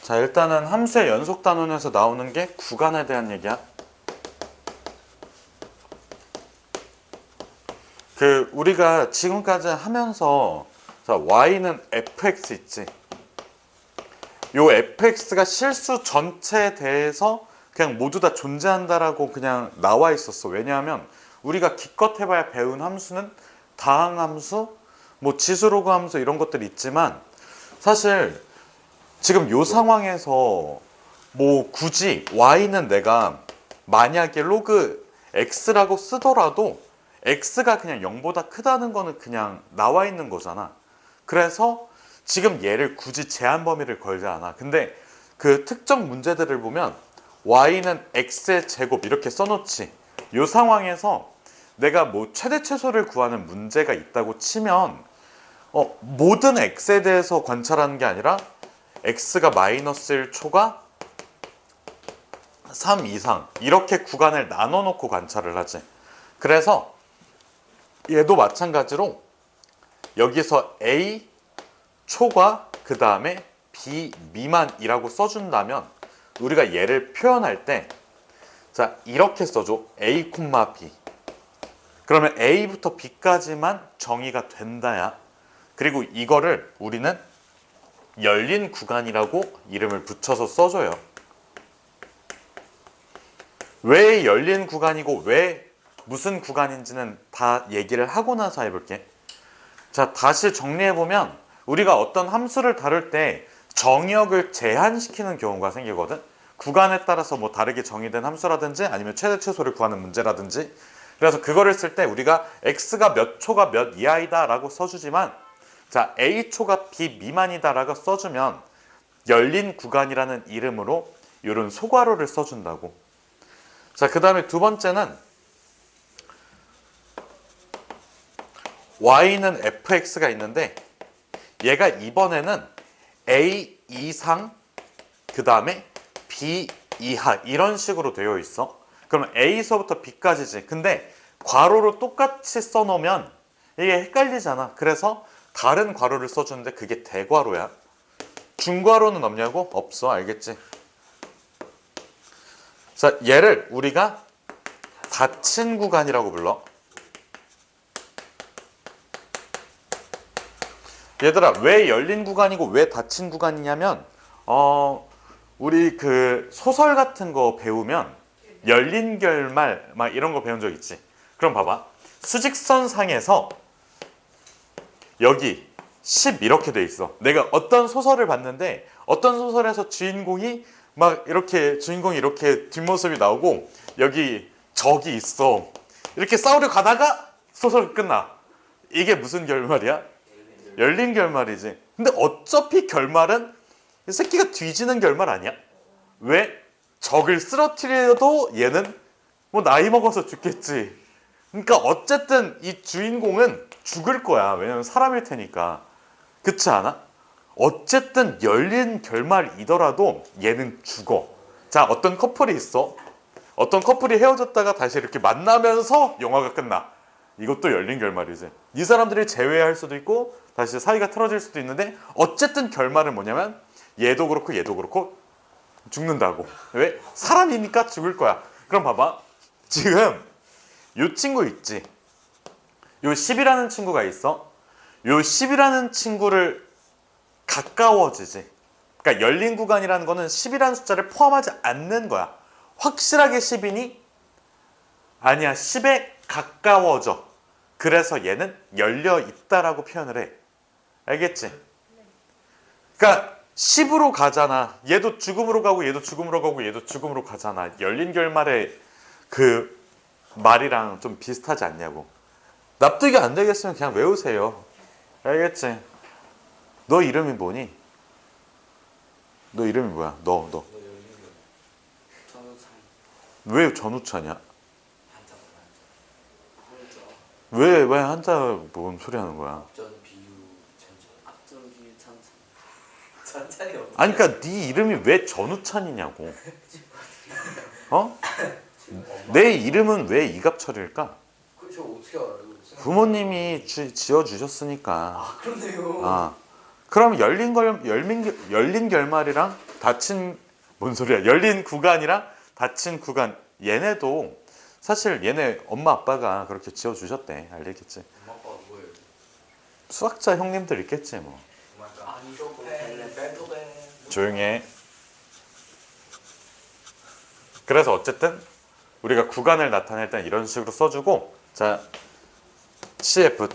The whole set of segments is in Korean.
자, 일단은 함수의 연속 단원에서 나오는 게 구간에 대한 얘기야. 우리가 지금까지 하면서 자, y는 fx 있지. 요 fx가 실수 전체에 대해서 그냥 모두 다 존재한다라고 그냥 나와 있었어. 왜냐하면 우리가 기껏 해봐야 배운 함수는 다항함수, 뭐 지수로그 함수 이런 것들이 있지만 사실 지금 요 상황에서 뭐 굳이 y는 내가 만약에 로그 x라고 쓰더라도 x가 그냥 0보다 크다는 거는 그냥 나와 있는 거잖아. 그래서 지금 얘를 굳이 제한 범위를 걸지 않아. 근데 그 특정 문제들을 보면 y는 x의 제곱 이렇게 써놓지. 이 상황에서 내가 뭐 최대 최소를 구하는 문제가 있다고 치면 모든 x에 대해서 관찰하는 게 아니라 x가 마이너스 1초가 3 이상 이렇게 구간을 나눠 놓고 관찰을 하지. 그래서 얘도 마찬가지로 여기서 a 초과 그 다음에 b 미만이라고 써준다면 우리가 얘를 표현할 때 자 이렇게 써줘. a, b 그러면 a부터 b까지만 정의가 된다야. 그리고 이거를 우리는 열린 구간이라고 이름을 붙여서 써줘요. 왜 열린 구간이고 왜 무슨 구간인지는 다 얘기를 하고 나서 해볼게. 자, 다시 정리해보면 우리가 어떤 함수를 다룰 때 정의역을 제한시키는 경우가 생기거든. 구간에 따라서 뭐 다르게 정의된 함수라든지 아니면 최대 최소를 구하는 문제라든지. 그래서 그거를 쓸 때 우리가 x가 몇 초가 몇 이하이다 라고 써주지만 자 a초가 b 미만이다 라고 써주면 열린 구간이라는 이름으로 이런 소괄호를 써준다고. 자, 그 다음에 두 번째는 y는 fx가 있는데 얘가 이번에는 a 이상 그 다음에 b 이하 이런 식으로 되어 있어. 그러면 a서부터 b까지지. 근데 괄호로 똑같이 써놓으면 이게 헷갈리잖아. 그래서 다른 괄호를 써주는데 그게 대괄호야. 중괄호는 없냐고? 없어. 알겠지? 자, 얘를 우리가 닫힌 구간이라고 불러. 얘들아, 왜 열린 구간이고 왜 닫힌 구간이냐면 우리 그 소설 같은 거 배우면 열린 결말 막 이런 거 배운 적 있지. 그럼 봐봐. 수직선 상에서 여기 10 이렇게 돼 있어. 내가 어떤 소설을 봤는데 어떤 소설에서 주인공이 이렇게 뒷모습이 나오고 여기 적이 있어. 이렇게 싸우려 가다가 소설이 끝나. 이게 무슨 결말이야? 열린 결말이지. 근데 어차피 결말은 이 새끼가 뒤지는 결말 아니야? 왜? 적을 쓰러뜨려도 얘는 뭐 나이 먹어서 죽겠지. 그러니까 어쨌든 이 주인공은 죽을 거야. 왜냐면 사람일 테니까. 그렇지 않아? 어쨌든 열린 결말이더라도 얘는 죽어. 자, 어떤 커플이 있어. 어떤 커플이 헤어졌다가 다시 이렇게 만나면서 영화가 끝나. 이것도 열린 결말이지. 이 사람들이 재회할 수도 있고 다시 사이가 틀어질 수도 있는데 어쨌든 결말은 뭐냐면 얘도 그렇고 얘도 그렇고 죽는다고. 왜? 사람이니까 죽을 거야. 그럼 봐봐. 지금 요 친구 있지. 요 10이라는 친구가 있어. 요 10이라는 친구를 가까워지지. 그러니까 열린 구간이라는 거는 10이라는 숫자를 포함하지 않는 거야. 확실하게 10이니? 아니야. 10에 가까워져. 그래서 얘는 열려 있다라고 표현을 해. 알겠지? 그러니까 10으로 가잖아. 얘도 죽음으로 가고 얘도 죽음으로 가고 얘도 죽음으로 가잖아. 열린 결말의 그 말이랑 좀 비슷하지 않냐고. 납득이 안 되겠으면 그냥 외우세요. 알겠지? 너 이름이 뭐니? 너 이름이 뭐야? 너. 전우찬. 왜 전우찬이야? 왜 한자 뭔 소리 하는 거야? 앞전 비유 찬찬. 앞전 비유 찬찬. 찬찬이 없어. 아니 그러니까 네 이름이 왜 전우찬이냐고. 어? 내 이름은 왜 이갑철일까? 그저 어떻게 알아요? 부모님이 지어주셨으니까. 아 그렇네요. 그럼 열린 결말이랑 닫힌 뭔 소리야? 열린 구간이랑 닫힌 구간 얘네도 사실 얘네 엄마 아빠가 그렇게 지어 주셨대. 알겠지? 엄마 아빠가 누구예요? 수학자 형님들 있겠지 뭐. 조용해. 그래서 어쨌든 우리가 구간을 나타낼 땐 이런 식으로 써주고 자 CF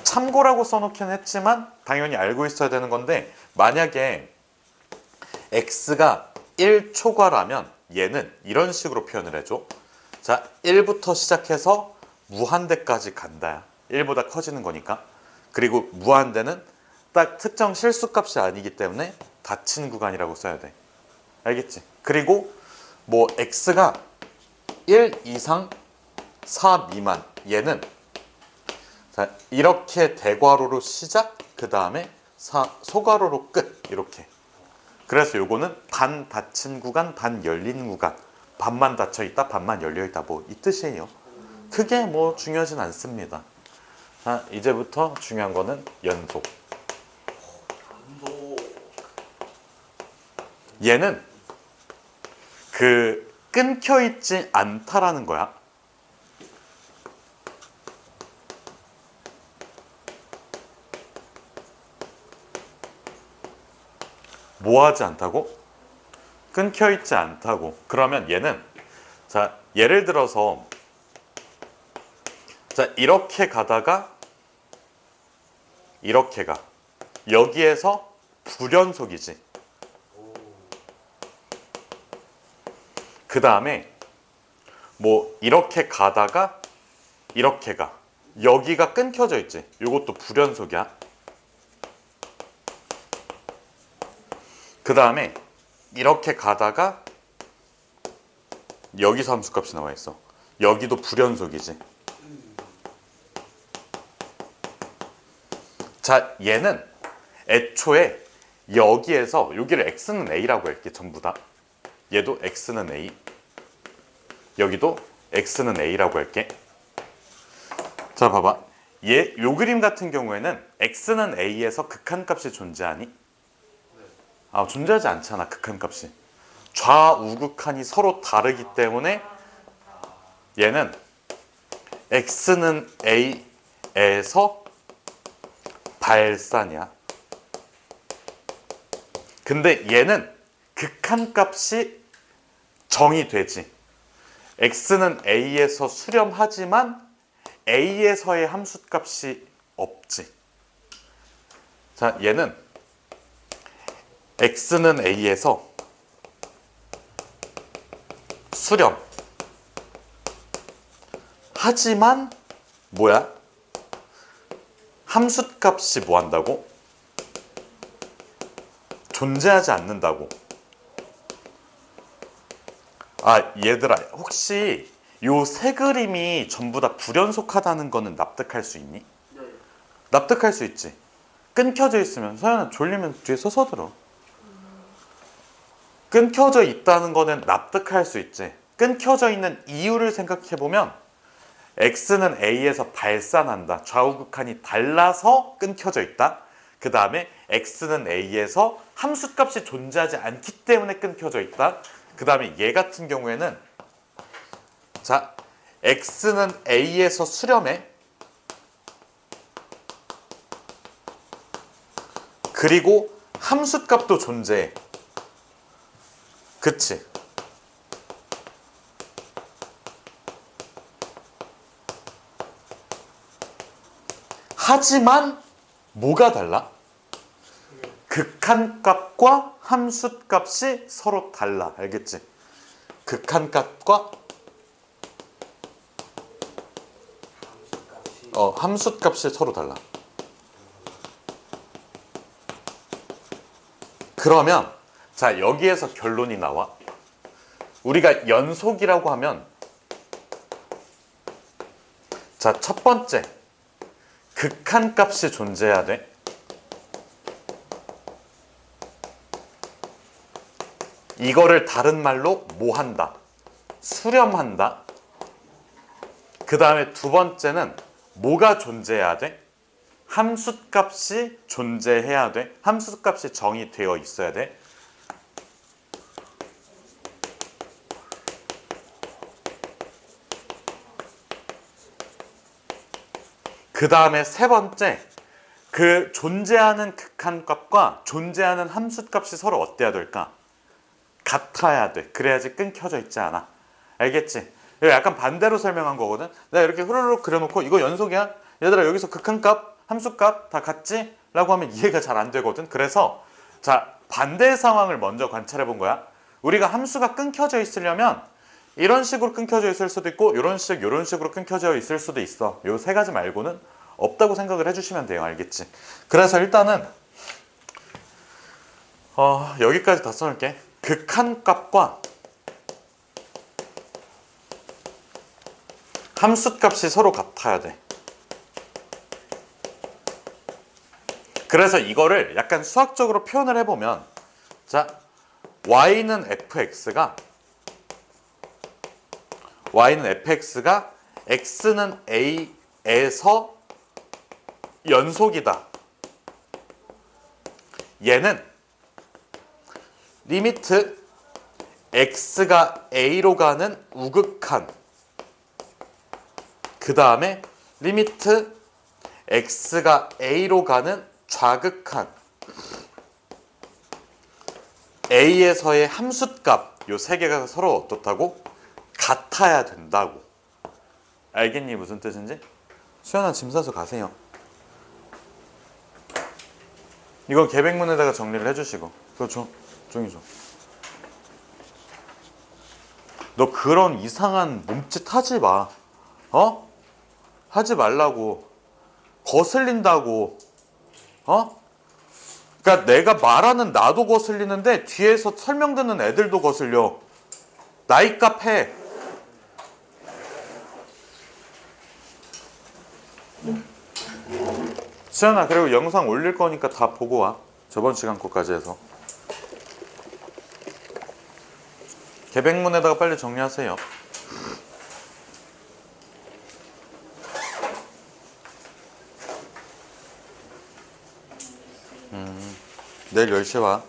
참고라고 써놓긴 했지만 당연히 알고 있어야 되는 건데 만약에 x가 1초과라면 얘는 이런 식으로 표현을 해줘. 자 1부터 시작해서 무한대까지 간다. 1보다 커지는 거니까. 그리고 무한대는 딱 특정 실수값이 아니기 때문에 닫힌 구간이라고 써야 돼. 알겠지? 그리고 뭐 x가 1 이상 4 미만 얘는 자 이렇게 대괄호로 시작 그 다음에 소괄호로 끝 이렇게. 그래서 요거는 반 닫힌 구간 반 열린 구간 반만 닫혀 있다 반만 열려 있다 뭐 이 뜻이에요. 크게 뭐 중요하진 않습니다. 자 이제부터 중요한 거는 연속. 얘는 그 끊겨 있지 않다라는 거야. 뭐 하지 않다고? 끊겨 있지 않다고. 그러면 얘는 자 예를 들어서 자 이렇게 가다가 이렇게 가. 여기에서 불연속이지. 그 다음에 뭐 이렇게 가다가 이렇게 가. 여기가 끊겨져 있지. 이것도 불연속이야. 그 다음에 이렇게 가다가 여기서 함수값이 나와 있어. 여기도 불연속이지. 자 얘는 애초에 여기에서 여기를 x는 a라고 할게. 전부 다. 얘도 x는 a. 여기도 x는 a라고 할게. 자 봐봐. 요 그림 같은 경우에는 x는 a에서 극한값이 존재하니? 아 존재하지 않잖아. 극한값이. 좌우극한이 서로 다르기 때문에 얘는 x는 a에서 발산이야. 근데 얘는 극한값이 정의되지. x는 a에서 수렴하지만 a에서의 함수값이 없지. 자, 얘는 x는 a에서 수렴. 하지만 뭐야? 함수값이 뭐 한다고? 존재하지 않는다고. 아 얘들아 혹시 요 세 그림이 전부 다 불연속하다는 거는 납득할 수 있니? 네. 납득할 수 있지. 끊겨져 있으면 서연아 졸리면 뒤에 서서 들어. 끊겨져 있다는 거는 납득할 수 있지. 끊겨져 있는 이유를 생각해보면 x는 a에서 발산한다. 좌우극한이 달라서 끊겨져 있다. 그 다음에 x는 a에서 함수값이 존재하지 않기 때문에 끊겨져 있다. 그 다음에 얘 같은 경우에는 자 x는 a에서 수렴해. 그리고 함수값도 존재해. 그치? 하지만 뭐가 달라? 극한값과 함수값이 서로 달라. 알겠지? 극한값과 함수값이 서로 달라. 그러면 자 여기에서 결론이 나와. 우리가 연속이라고 하면 자 첫 번째 극한값이 존재해야 돼. 이거를 다른 말로 뭐 한다? 수렴한다. 그 다음에 두 번째는 뭐가 존재해야 돼? 함수값이 존재해야 돼. 함수값이 정의되어 있어야 돼. 그 다음에 세 번째, 그 존재하는 극한값과 존재하는 함수값이 서로 어때야 될까? 같아야 돼. 그래야지 끊겨져 있지 않아. 알겠지? 이거 약간 반대로 설명한 거거든. 내가 이렇게 흐르륵 그려놓고 이거 연속이야? 얘들아 여기서 극한값, 함수값 다 같지? 라고 하면 이해가 잘 안 되거든. 그래서 자, 반대의 상황을 먼저 관찰해 본 거야. 우리가 함수가 끊겨져 있으려면 이런 식으로 끊겨져 있을 수도 있고 이런 식으로 끊겨져 있을 수도 있어. 요 세 가지 말고는 없다고 생각을 해주시면 돼요. 알겠지? 그래서 일단은 여기까지 다 써놓을게. 극한값과 함수값이 서로 같아야 돼. 그래서 이거를 약간 수학적으로 표현을 해보면 자, y는 fx가 x는 a에서 연속이다. 얘는 리미트 x가 a로 가는 우극한, 그 다음에 리미트 x가 a로 가는 좌극한, a에서의 함수값 요 세 개가 서로 어떻다고? 같아야 된다고. 알겠니 무슨 뜻인지? 수연아 짐 싸서 가세요. 이건 계백문에다가 정리를 해주시고. 그거 종이 줘. 너 그런 이상한 몸짓 하지 마. 어? 하지 말라고. 거슬린다고. 어? 그러니까 내가 말하는 나도 거슬리는데 뒤에서 설명 듣는 애들도 거슬려. 나이값 해. 수연아 그리고 영상 올릴 거니까 다 보고 와. 저번 시간 거까지 해서. 계백문에다가 빨리 정리하세요. 내일 10시에 와.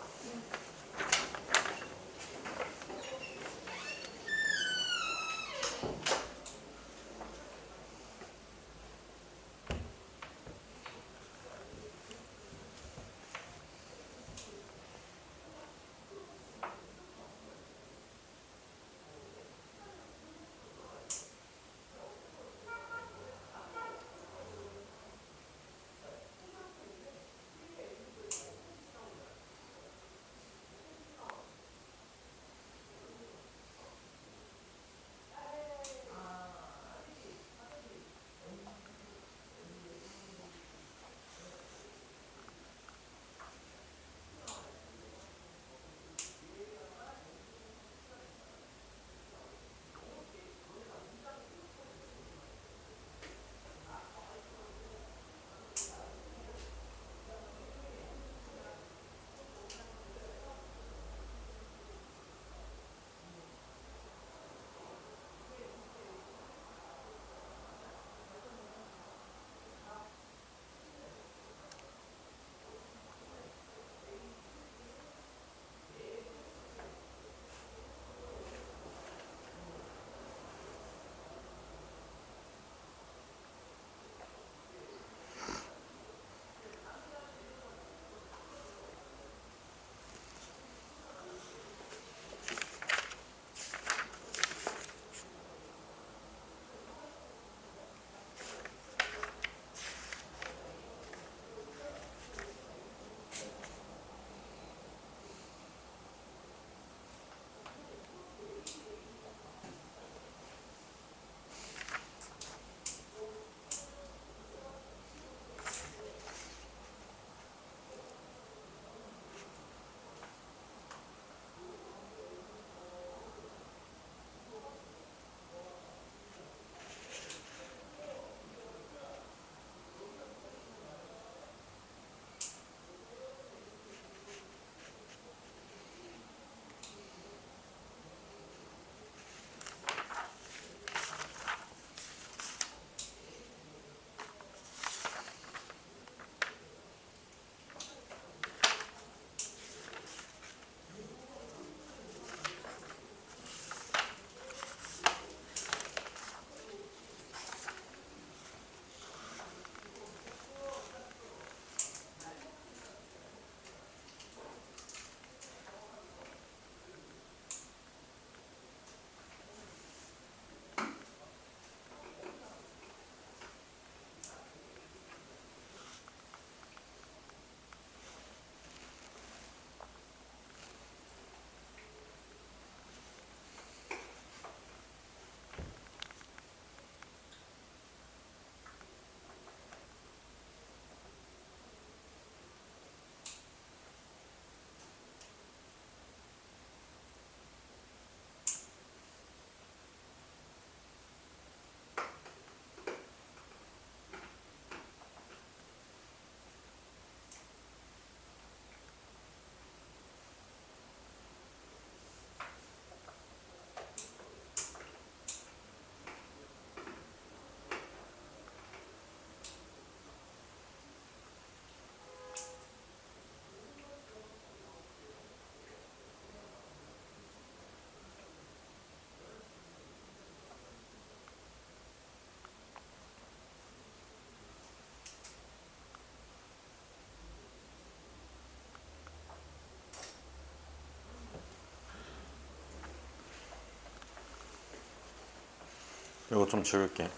이거 좀 지울게.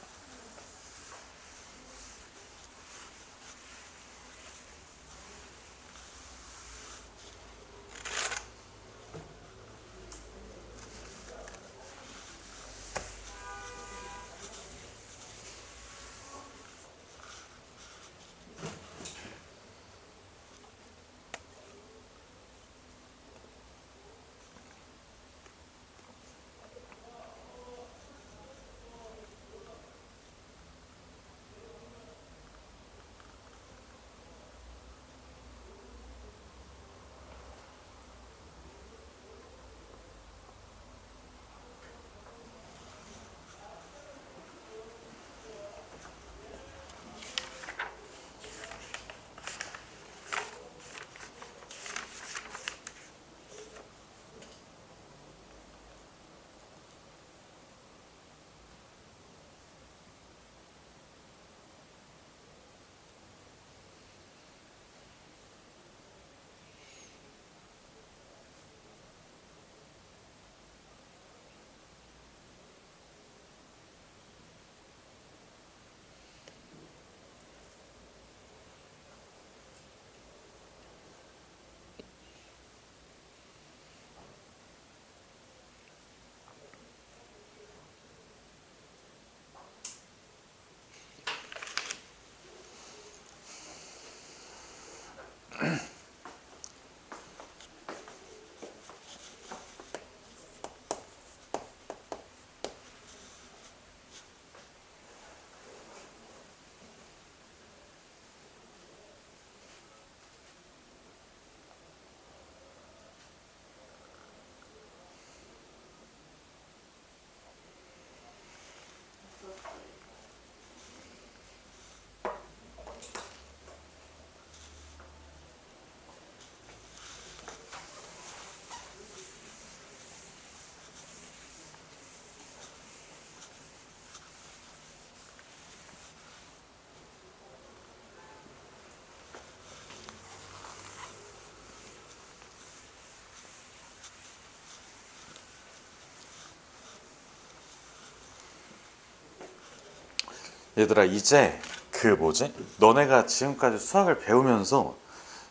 얘들아, 이제 그 뭐지? 너네가 지금까지 수학을 배우면서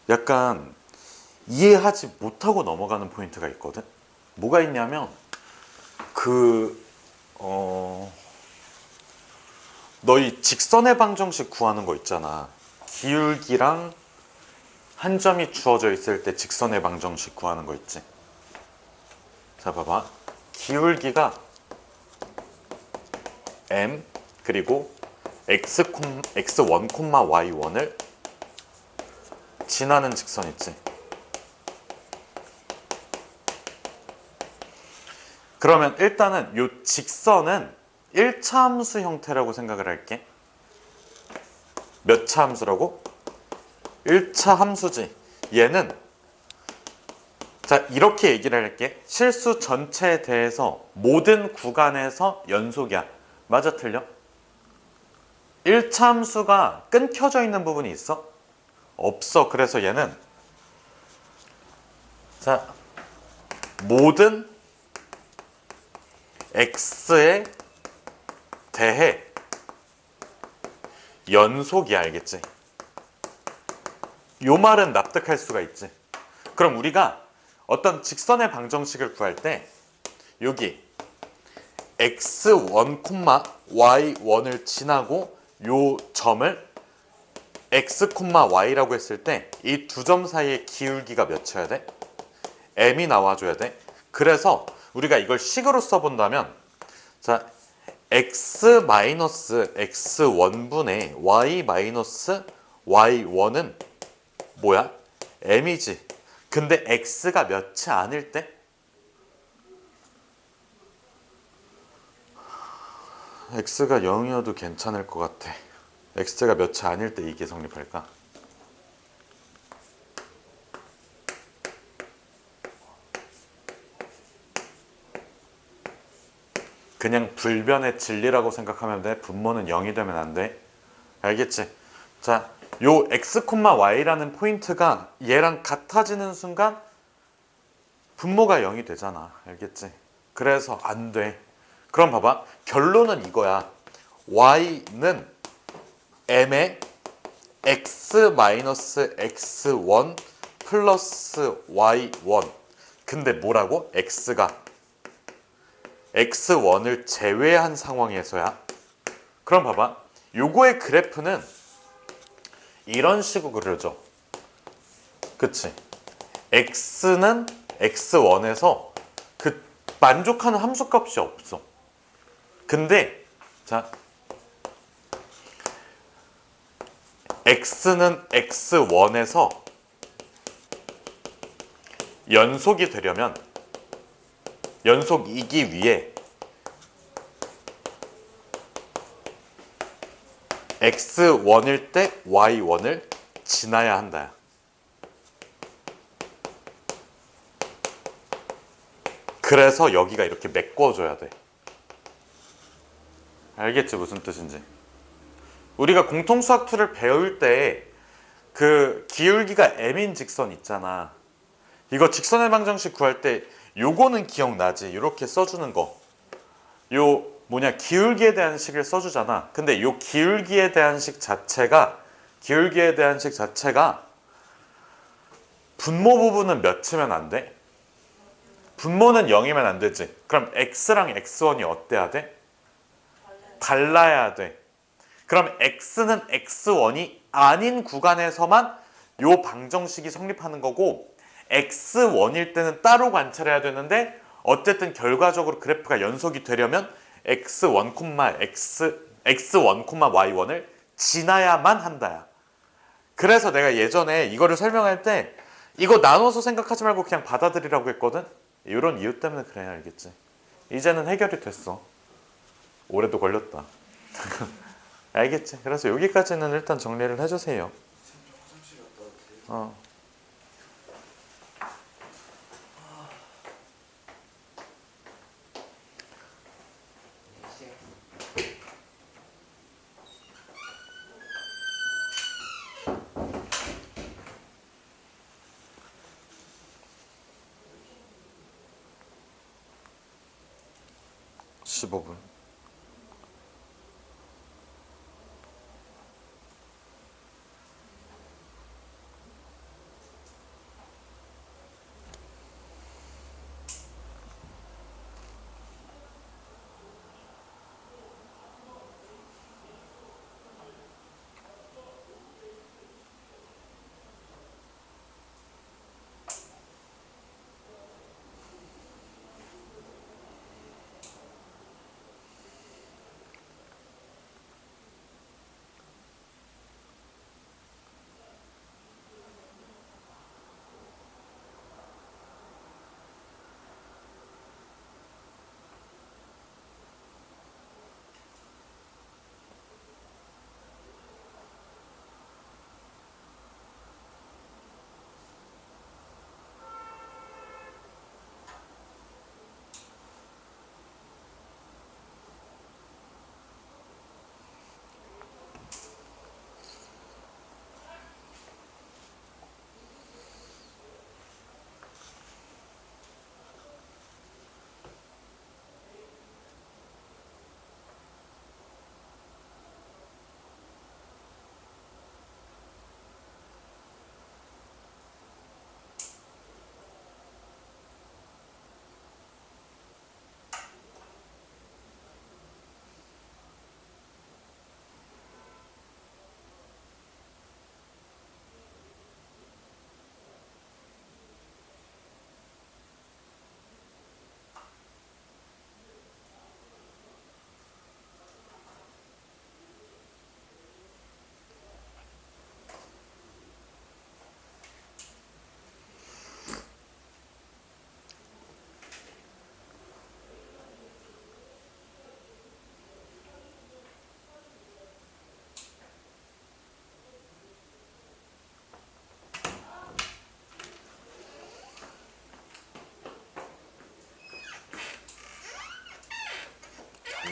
약간 이해하지 못하고 넘어가는 포인트가 있거든? 뭐가 있냐면 그 너희 직선의 방정식 구하는 거 있잖아. 기울기랑 한 점이 주어져 있을 때 직선의 방정식 구하는 거 있지. 자, 봐봐. 기울기가 m 그리고 x1, y1을 지나는 직선 있지. 그러면 일단은 이 직선은 1차 함수 형태라고 생각을 할게. 몇 차 함수라고? 1차 함수지. 얘는 자, 이렇게 얘기를 할게. 실수 전체에 대해서 모든 구간에서 연속이야. 맞아, 틀려? 1차 함수가 끊겨져 있는 부분이 있어? 없어. 그래서 얘는 자, 모든 x에 대해 연속이야. 알겠지? 요 말은 납득할 수가 있지. 그럼 우리가 어떤 직선의 방정식을 구할 때 여기 x1, y1을 지나고 요 점을 x, y라고 했을 때 이 두 점 사이의 기울기가 몇이어야 돼? m이 나와줘야 돼. 그래서 우리가 이걸 식으로 써본다면 자, x-x1분의 y-y1은 뭐야? m이지. 근데 x가 몇이 아닐 때? x가 0이어도 괜찮을 것 같아. x가 몇이 아닐 때 이게 성립할까? 그냥 불변의 진리라고 생각하면 돼. 분모는 0이 되면 안 돼. 알겠지? 자, 요 x, y라는 포인트가 얘랑 같아지는 순간 분모가 0이 되잖아. 알겠지? 그래서 안 돼. 그럼 봐봐. 결론은 이거야. y는 m의 x-x1 플러스 y1. 근데 뭐라고? x가 x1을 제외한 상황에서야. 그럼 봐봐. 요거의 그래프는 이런 식으로 그려져. 그치? x는 x1에서 그 만족하는 함수값이 없어. 근데 자, x는 x1에서 연속이 되려면 연속이기 위해 x1일 때 y1을 지나야 한다. 그래서 여기가 이렇게 메꿔줘야 돼. 알겠지? 무슨 뜻인지. 우리가 공통수학2를 배울 때 그 기울기가 m인 직선 있잖아. 이거 직선의 방정식 구할 때 요거는 기억나지? 이렇게 써주는 거. 요 뭐냐, 기울기에 대한 식을 써주잖아. 근데 요 기울기에 대한 식 자체가 분모 부분은 몇이면 안 돼? 분모는 0이면 안 되지. 그럼 x랑 x1이 어때야 돼? 달라야 돼. 그럼 x는 x1이 아닌 구간에서만 요 방정식이 성립하는 거고, x1일 때는 따로 관찰해야 되는데, 어쨌든 결과적으로 그래프가 연속이 되려면 x1, x1, y1을 지나야만 한다야. 그래서 내가 예전에 이거를 설명할 때 이거 나눠서 생각하지 말고 그냥 받아들이라고 했거든. 이런 이유 때문에 그래. 알겠지? 이제는 해결이 됐어. 올해도 걸렸다. 알겠지? 그래서 여기까지는 일단 정리를 해주세요. 화장실 갔다 와도 돼요? 어. 네, 15분.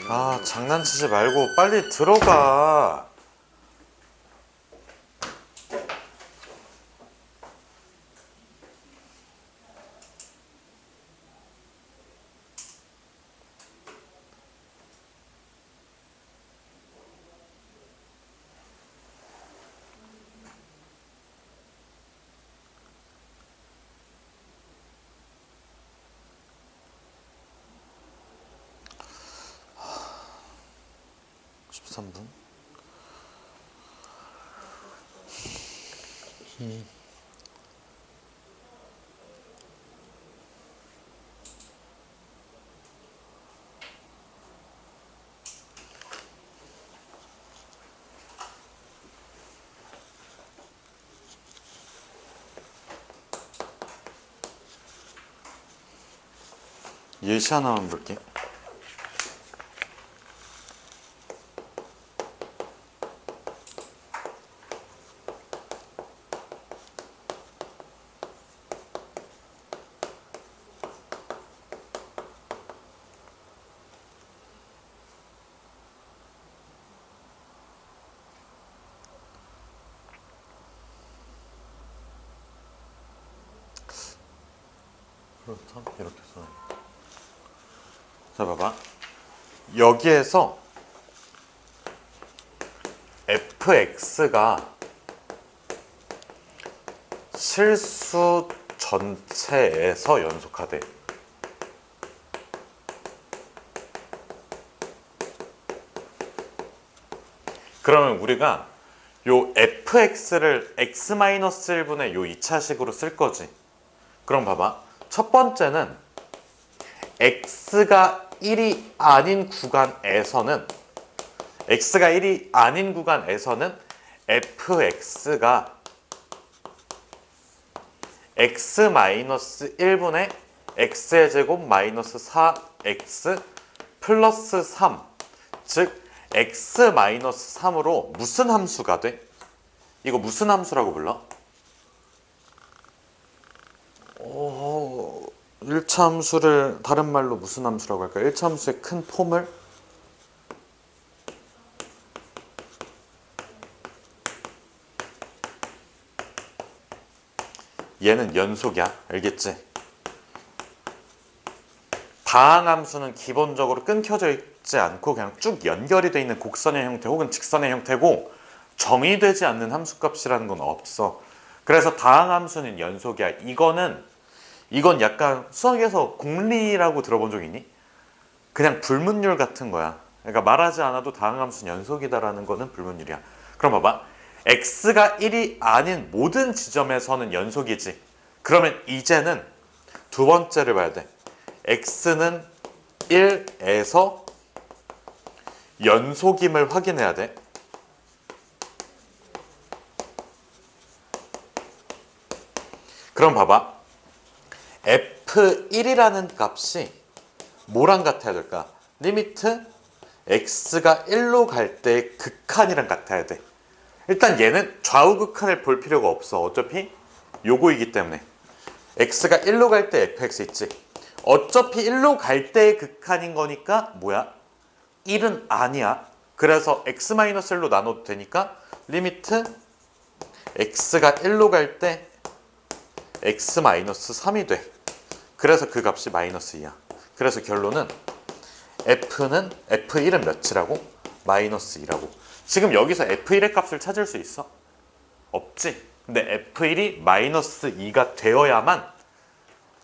아, 장난치지 말고 빨리 들어가. 3분. 예시 하나만 볼게. 그렇다. 이렇게 써야. 자, 봐봐. 여기에서 fx가 실수 전체에서 연속하대. 그러면 우리가 요 fx를 x-1분의 요 2차식으로 쓸 거지. 그럼 봐봐. 첫 번째는 x가 1이 아닌 구간에서는 fx가 x-1분의 x의 제곱 마이너스 4x 플러스 3, 즉 x-3으로 무슨 함수가 돼? 이거 무슨 함수라고 불러? 1차 함수를 다른 말로 무슨 함수라고 할까? 1차 함수의 큰 폼을 얘는 연속이야. 알겠지? 다항함수는 기본적으로 끊겨져 있지 않고 그냥 쭉 연결이 돼 있는 곡선의 형태 혹은 직선의 형태고 정의되지 않는 함수값이라는 건 없어. 그래서 다항함수는 연속이야. 이건 약간 수학에서 공리라고 들어본 적 있니? 그냥 불문율 같은 거야. 그러니까 말하지 않아도 다항함수는 연속이다라는 거는 불문율이야. 그럼 봐봐. x가 1이 아닌 모든 지점에서는 연속이지. 그러면 이제는 두 번째를 봐야 돼. x는 1에서 연속임을 확인해야 돼. 그럼 봐봐. f1이라는 값이 뭐랑 같아야 될까? 리미트 x가 1로 갈 때의 극한이랑 같아야 돼. 일단 얘는 좌우 극한을 볼 필요가 없어. 어차피 요거이기 때문에. x가 1로 갈 때 fx 있지. 어차피 1로 갈 때의 극한인 거니까 뭐야? 1은 아니야. 그래서 x-1로 나눠도 되니까 리미트 x가 1로 갈 때 x-3이 돼. 그래서 그 값이 마이너스 2야. 그래서 결론은 f1은 몇이라고? 마이너스 2라고. 지금 여기서 f1의 값을 찾을 수 있어? 없지. 근데 f1이 마이너스 2가 되어야만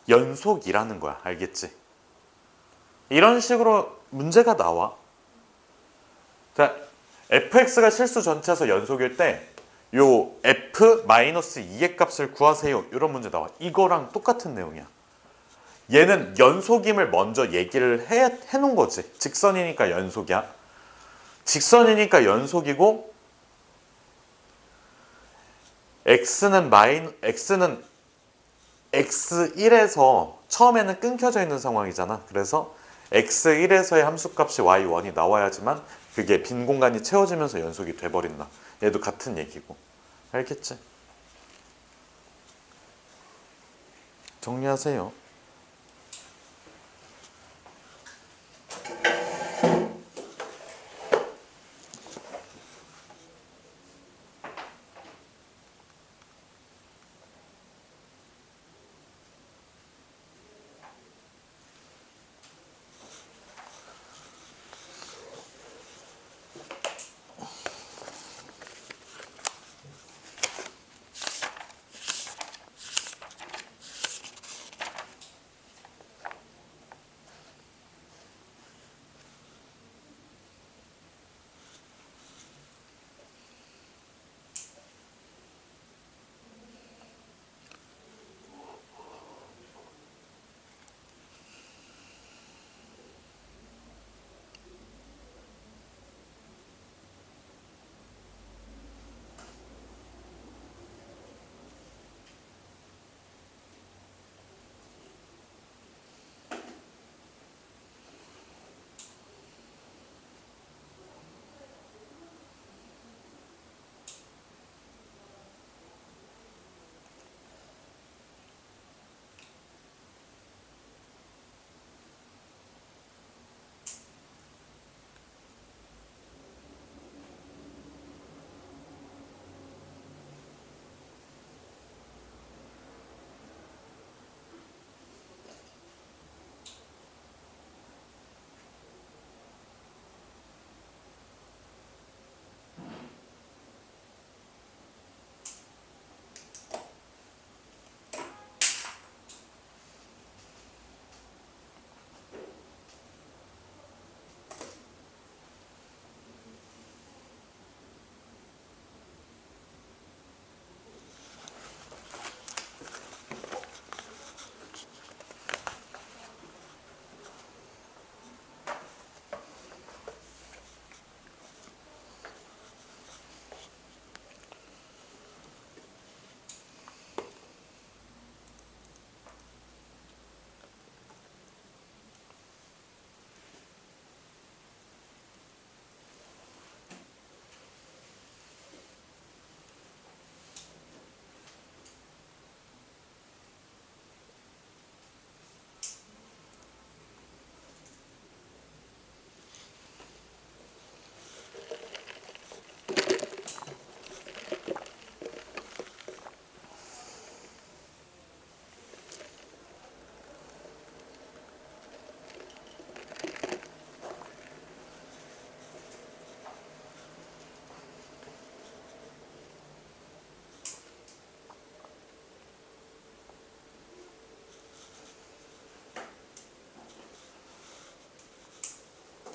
연속이라는 거야. 알겠지? 이런 식으로 문제가 나와. 자, fx가 실수 전체에서 연속일 때 요 f-2의 값을 구하세요. 이런 문제 나와. 이거랑 똑같은 내용이야. 얘는 연속임을 먼저 얘기를 해놓은 거지. 직선이니까 연속이야. 직선이니까 연속이고 x는 x1에서 처음에는 끊겨져 있는 상황이잖아. 그래서 x1에서의 함수값이 y1이 나와야지만 그게 빈 공간이 채워지면서 연속이 돼버린다. 얘도 같은 얘기고. 알겠지? 정리하세요.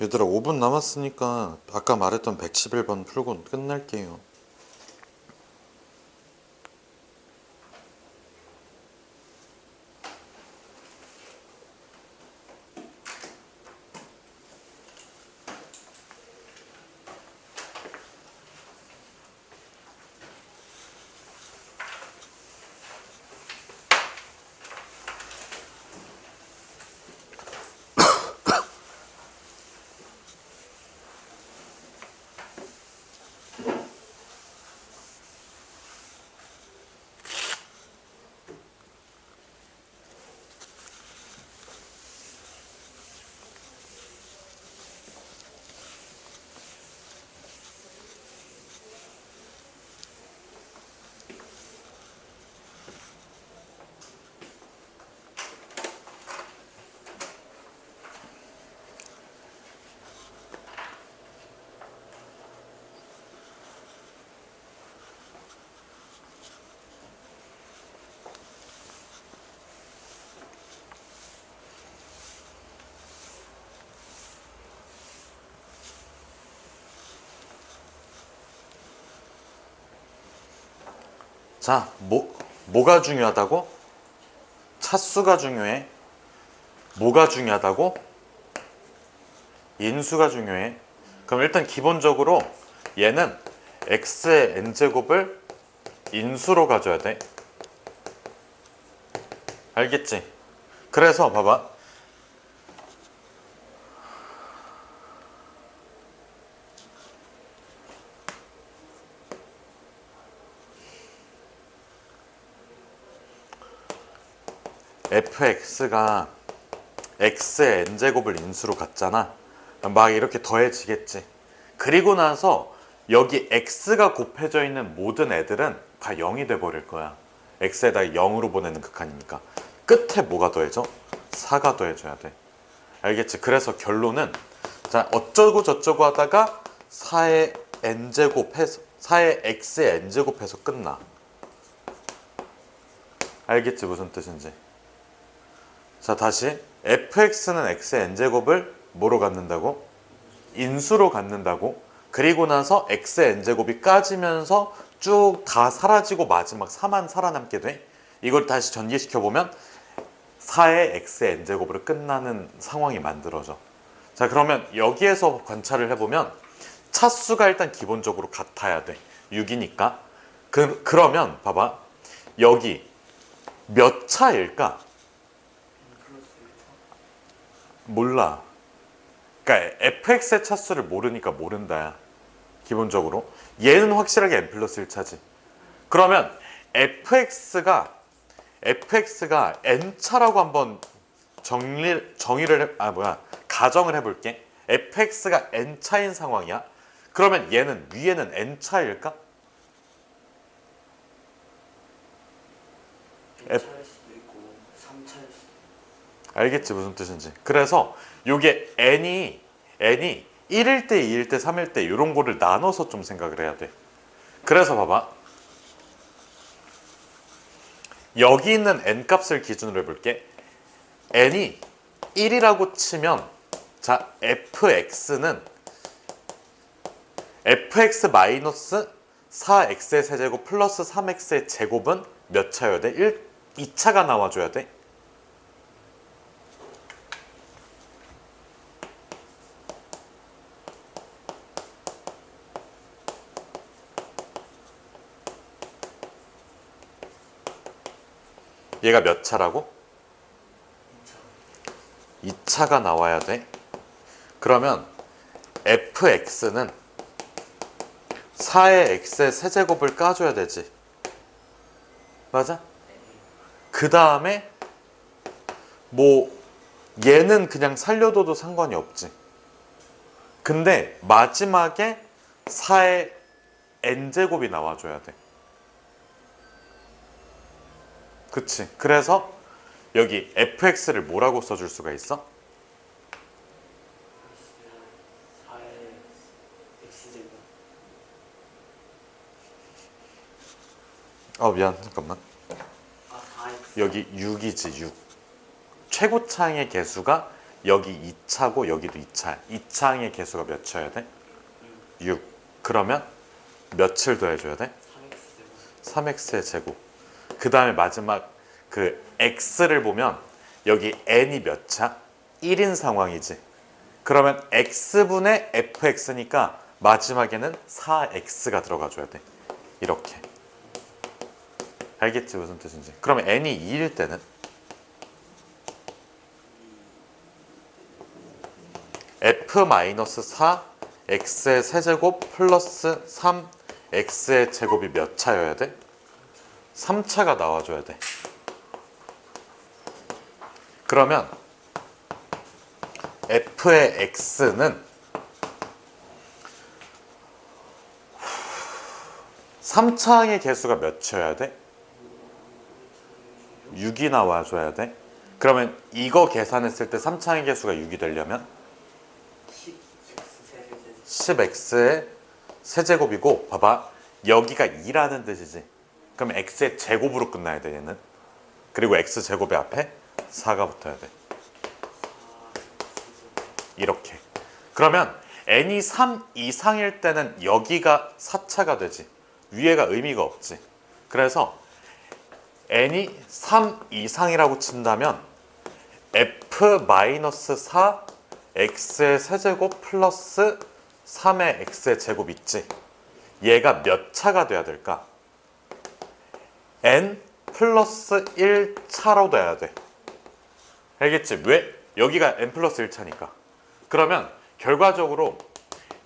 얘들아 5분 남았으니까 아까 말했던 111번 풀고 끝낼게요. 자, 뭐가 중요하다고? 차수가 중요해. 뭐가 중요하다고? 인수가 중요해. 그럼 일단 기본적으로 얘는 x의 n제곱을 인수로 가져야 돼. 알겠지? 그래서 봐봐. fx가 x의 n제곱을 인수로 갔잖아. 막 이렇게 더해지겠지. 그리고 나서 여기 x가 곱해져 있는 모든 애들은 다 0이 돼 버릴 거야. x에다 0으로 보내는 극한이니까. 끝에 뭐가 더해져? 4가 더해져야 돼. 알겠지? 그래서 결론은 자, 어쩌고 저쩌고 하다가 4의 n제곱 해서 4의 x의 n제곱 해서 끝나. 알겠지? 무슨 뜻인지. 자, 다시 fx는 x의 n제곱을 뭐로 갖는다고? 인수로 갖는다고. 그리고 나서 x의 n제곱이 까지면서 쭉 다 사라지고 마지막 4만 살아남게 돼. 이걸 다시 전개시켜보면 4의 x의 n제곱으로 끝나는 상황이 만들어져. 자, 그러면 여기에서 관찰을 해보면 차수가 일단 기본적으로 같아야 돼. 6이니까. 그러면 봐봐. 여기 몇 차일까? 몰라. 그러니까 fx의 차수를 모르니까 모른다야. 기본적으로. 얘는 확실하게 n 플러스 1차지. 그러면 fx가 n차라고 한번 가정을 해볼게. fx가 n차인 상황이야. 그러면 얘는 위에는 n차일까? 2차일 수도 있고 3차일 수도 있고. 알겠지 무슨 뜻인지. 그래서 요게 n이 1일 때, 2일 때, 3일 때 이런 거를 나눠서 좀 생각을 해야 돼. 그래서 봐봐. 여기 있는 n 값을 기준으로 해볼게. n이 1이라고 치면 자, fx는 fx 마이너스 4x의 세제곱 플러스 3x의 제곱은 몇 차여야 돼? 2차가 나와줘야 돼. 얘가 몇 차라고? 2차가 나와야 돼. 그러면 fx는 4의 x의 세제곱을 까줘야 되지. 맞아? 그 다음에 뭐 얘는 그냥 살려둬도 상관이 없지. 근데 마지막에 4의 n제곱이 나와줘야 돼. 그치? 그래서 여기 fx를 뭐라고 써줄 수가 있어? 4의 x제곱. 미안 잠깐만. 4x. 여기 6이지 6. 최고창의 개수가 여기 2차고 여기도 2차. 2차항의 개수가 몇 쳐야 돼? 6. 그러면 몇을 더해줘야 돼? 3x의 제곱. 그 다음에 마지막 그 x를 보면 여기 n이 몇 차? 1인 상황이지. 그러면 x분의 fx니까 마지막에는 4x가 들어가줘야 돼. 이렇게. 알겠지 무슨 뜻인지. 그러면 n이 2일 때는 f-4 x의 세제곱 플러스 3 x의 제곱이 몇 차여야 돼? 3차가 나와줘야 돼. 그러면 f의 x는 3차항의 개수가 몇이어야 돼? 6이 나와줘야 돼. 그러면 이거 계산했을 때 3차항의 개수가 6이 되려면 10x의 세제곱이고 봐봐 여기가 2라는 뜻이지. 그럼 x의 제곱으로 끝나야 돼 얘는. 그리고 x제곱의 앞에 4가 붙어야 돼. 이렇게. 그러면 n이 3 이상일 때는 여기가 4차가 되지. 위에가 의미가 없지. 그래서 n이 3 이상이라고 친다면 f-4 x의 세제곱 플러스 3의 x의 제곱 있지. 얘가 몇 차가 돼야 될까? n 플러스 1차로 돼야 돼. 알겠지? 왜? 여기가 n 플러스 1차니까. 그러면 결과적으로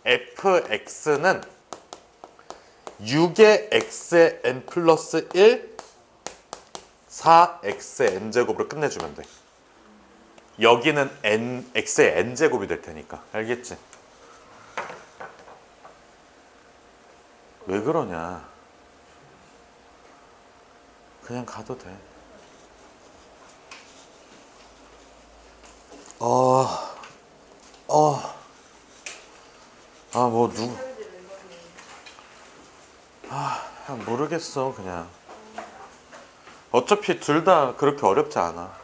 fx는 6의 x의 n 플러스 1 4x의 n제곱으로 끝내주면 돼. 여기는 x의 n제곱이 될 테니까. 알겠지? 왜 그러냐? 그냥 가도 돼. 모르겠어, 그냥. 어차피 둘 다 그렇게 어렵지 않아.